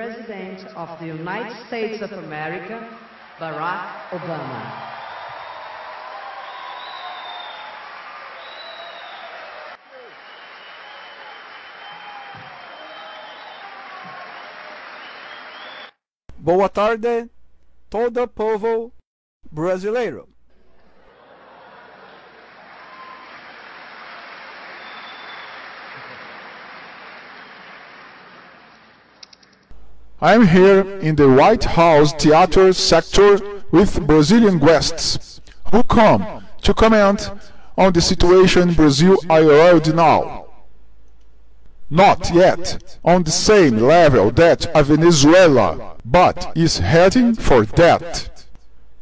President of the United States of America, Barack Obama. Boa tarde, todo povo brasileiro. I'm here in the White House theater sector with Brazilian guests who come to comment on the situation in Brazil already now. Not yet on the same level that a Venezuela, but is heading for that.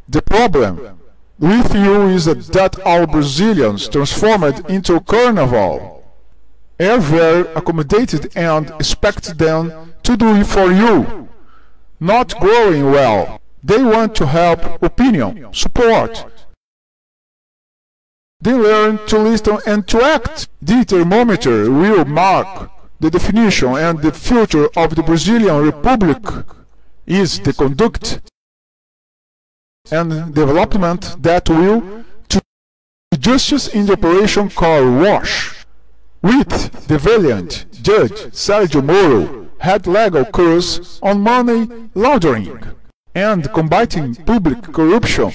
The problem with you is that our Brazilians transformed into carnival are very accommodated and expect them to do it for you. Not growing well. They want to help, opinion, support. They learn to listen and to act. The thermometer will mark the definition and the future of the Brazilian Republic is the conduct and development that will to justice in the operation car wash. With the valiant Judge Sergio Moro had legal course on money laundering and combating public corruption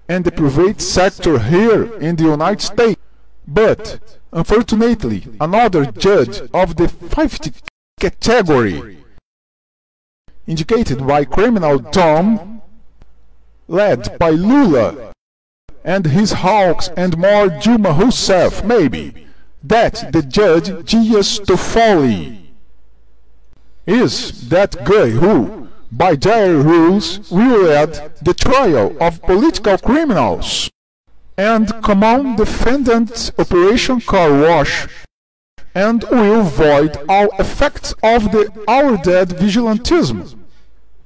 and the private sector here in the United States. But, unfortunately, another judge of the 50th category, indicated by criminal Dom, led by Lula and his hawks and more Dilma herself, maybe, that the judge Dias Toffoli is that guy who, by their rules, will lead the trial of political criminals and common defendant operation car wash and will void all effects of the our dead vigilantism.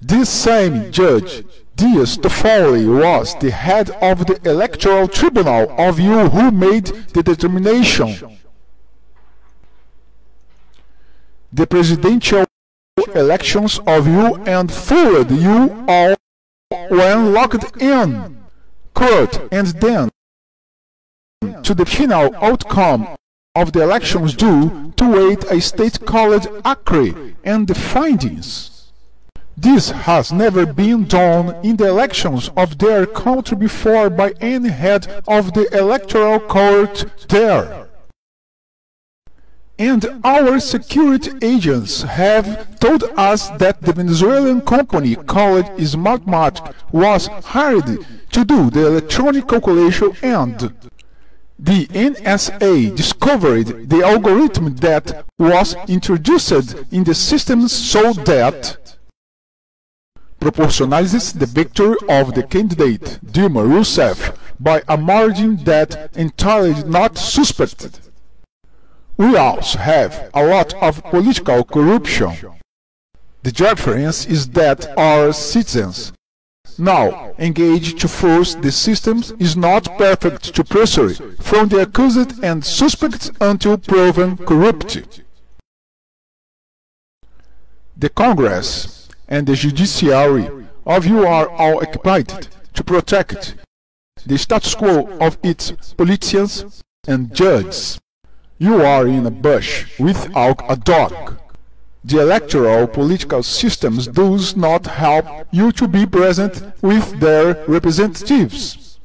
This same judge, Dias Toffoli, was the head of the electoral tribunal of you who made the determination. The presidential elections of you and fooled you all when locked in court and then to the final outcome of the elections due to wait a state called Acre and the findings. This has never been done in the elections of their country before by any head of the electoral court there. And our security agents have told us that the Venezuelan company called Smartmatic was hired to do the electronic calculation and the NSA discovered the algorithm that was introduced in the system so that proportionalizes the victory of the candidate Dilma Rousseff by a margin that entirely not suspected. We also have a lot of political corruption. The difference is that our citizens now engaged to force the systems is not perfect to pressure from the accused and suspects until proven corrupt. The Congress and the judiciary of you are all occupied to protect the status quo of its politicians and judges. You are in a bush without a dog. The electoral political systems does not help you to be present with their representatives.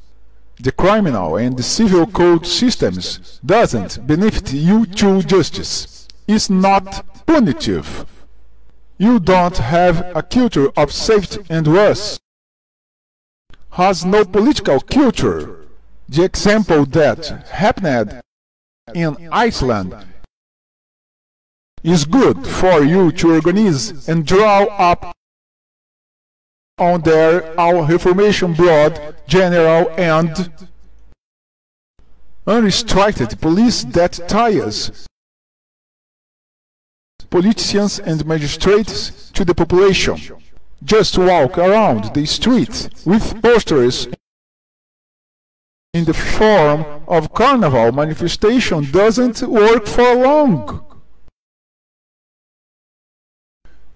The criminal and the civil code systems doesn't benefit you to justice. It's not punitive. You don't have a culture of safety and worse. Has no political culture. The example that happened in Iceland is good for you to organize and draw up on their our reformation broad, general and unrestricted police that ties politicians and magistrates to the population. Just walk around the streets with posters in the form of carnival manifestation doesn't work for long.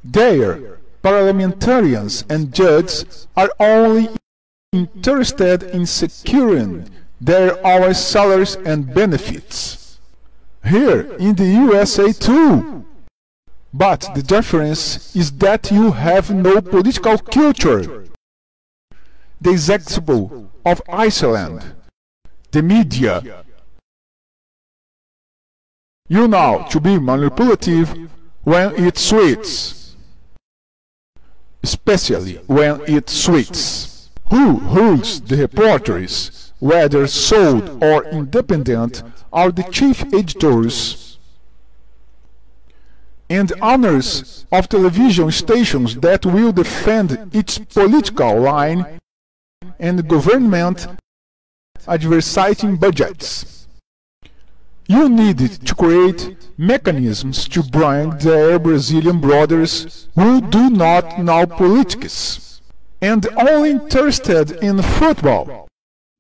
Their parliamentarians and judges are only interested in securing their own salaries and benefits. Here in the USA too. But the difference is that you have no political culture. The example of Iceland, the media. You know to be manipulative when it suits, especially when it suits. Who holds the reporters, whether sold or independent, are the chief editors and owners of television stations that will defend its political line and government advertising budgets. You need to create mechanisms to bring their Brazilian brothers who do not know politics and only interested in football,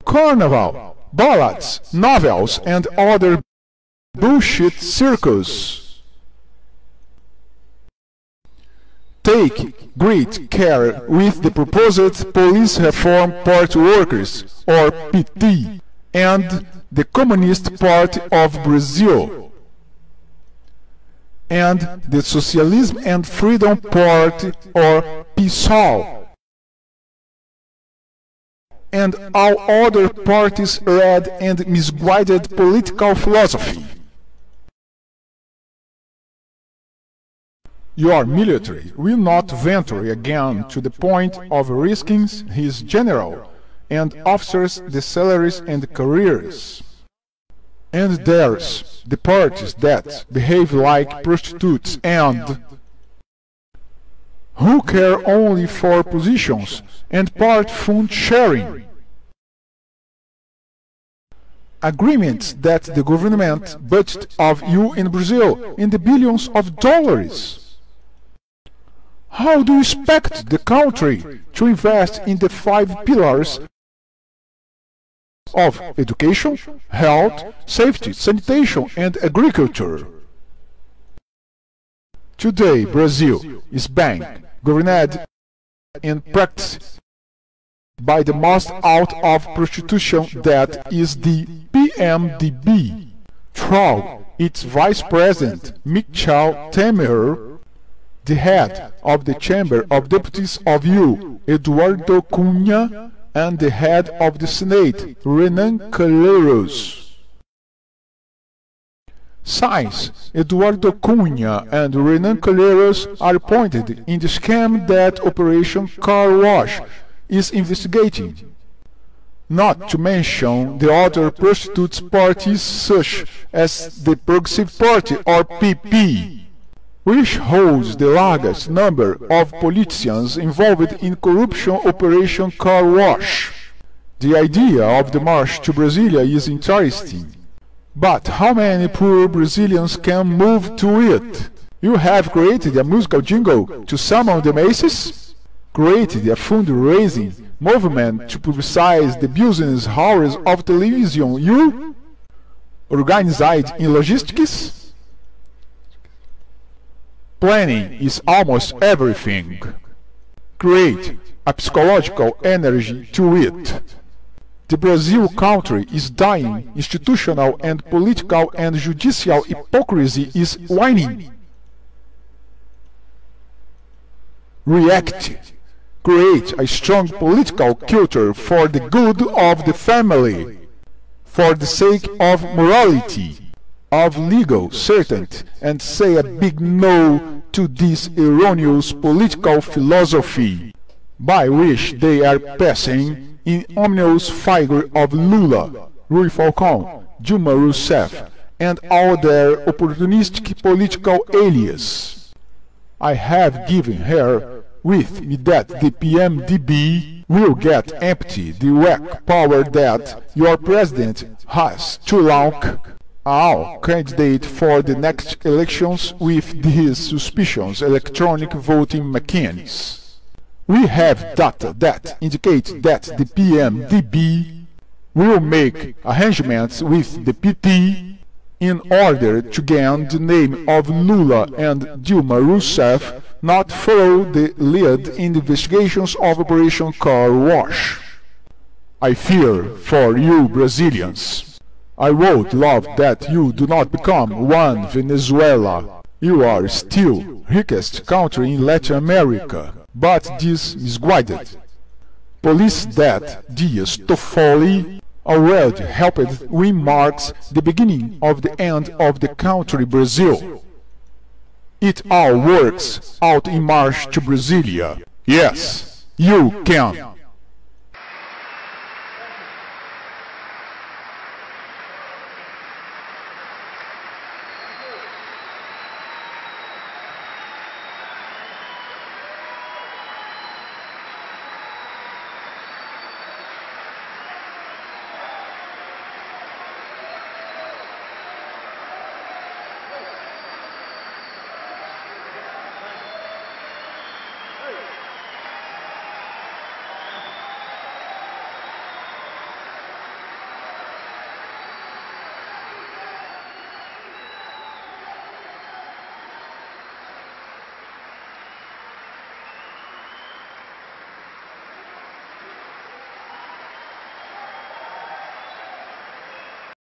carnival, ballads, novels and other bullshit circus. Take great care with the proposed Police Reform Party Workers, or PT, and the Communist Party of Brazil, and the Socialism and Freedom Party, or PSOL, and all other parties led and misguided political philosophy. Your military will not venture again to the point of risking his general and officers the salaries and careers. And there's the parties that behave like prostitutes and who care only for positions and part fund sharing. Agreements that the government budget of you in Brazil in the billions of dollars. How do you expect the country to invest in the 5 pillars of education, health, safety, sanitation and agriculture? Today Brazil is being governed in practice by the most out of prostitution that is the PMDB, through its vice president Michel Temer, the head of the Chamber of Deputies of you, Eduardo Cunha, and the head of the Senate, Renan Calheiros. Since Eduardo Cunha and Renan Calheiros are appointed in the scam that Operation Car Wash is investigating, not to mention the other prostitutes parties such as the Progressive Party or PP, which holds the largest number of politicians involved in corruption Operation Car Wash. The idea of the march to Brasilia is interesting, but how many poor Brazilians can move to it? You have created a musical jingle to summon the masses? Created a fundraising movement to publicize the business hours of television you? Organized in logistics? Planning is almost everything. Create a psychological energy to it. The Brazil country is dying. Institutional and political and judicial hypocrisy is waning. React. Create a strong political culture for the good of the family, for the sake of morality, of legal certainty, and say a big no to this erroneous political philosophy by which they are passing in ominous figure of Lula, Rui Falcão, Dilma Rousseff, and all their opportunistic political alias. I have given her with me that the PMDB will get empty the weak power that your president has to launch all candidate for the next elections with these suspicious electronic voting machines. We have data that indicate that the PMDB will make arrangements with the PT in order to gain the name of Lula and Dilma Rousseff not follow the lead in the investigations of Operation Car Wash. I fear for you Brazilians. I would love that you do not become one Venezuela. You are still richest country in Latin America, but this misguided. Police that Dias Toffoli already helped win marks the beginning of the end of the country Brazil. It all works out in March to Brasilia. Yes, you can.